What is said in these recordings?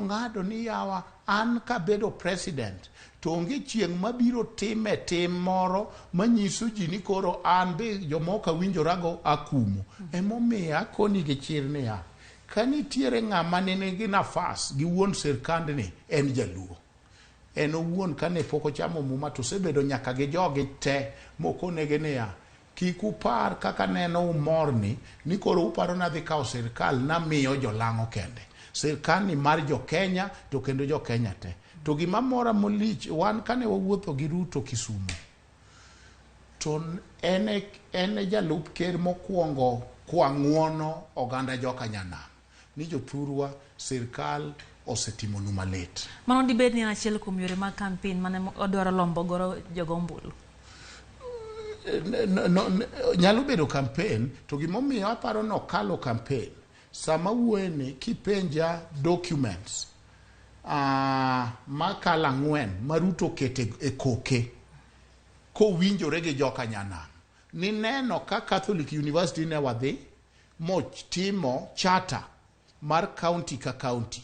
ng'ado ni yawa an kabedo president to onge chieng' mabiro time tim moro manyiso ji ni koro an be jomoka winjorago akumo. Emomiyo akoni gi chir niya, kanitiere ng'ama nigi nafas gi wuon sirkandni en jaluo. En owuon kane pok ochamo muma to osebedo nyaka gi jogi te mokonegi niya, kik upar kaka neno umorni ni koro uparo nadhi kawo sirkal namiyo jolang'o kende. Sirkal ni mar jo Kenya to kendo jo Kenya te. To gima mora molich, wan kane wawuotho gi Ruto Kisumu, to en jalup ker mokwongo kwang'uono oganda joka Nyanam ni jothurwa sirkal osetimonu malit. Mano dibed ni achiel kuom yore mag campaign mane odwaro lombo goro jogombulu. Nyalo bedo campaign, to gimomiyo aparo no kalo campaign. Sama wuene kipenja documents makala 4 maruto kete e koke kowinjore gi joka Nyanam. Ni neno ka Catholic University ne wadhi timo charter mar county ka county.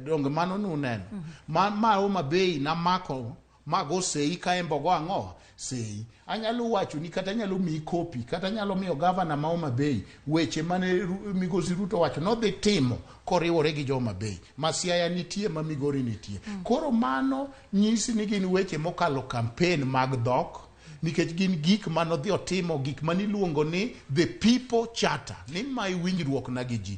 Donge mano nuneno. Homa Bay na mako mago sei ka embogo ang'o sei. Anyalo wacho ni kata nyalo mi kopi kata nyalo miyo governor ma Homa Bay weche mane Migosi Ruto wacho no dhi timo koriwore gi Homa Bay. Masiaya nitie ma Migori nitie. Koro mano nyisi ni gin weche mokalo campaign mag dhok nikech gin gik manodhi otimo, gik maniluongo ni the people charter, ni mai winjruok na gi ji.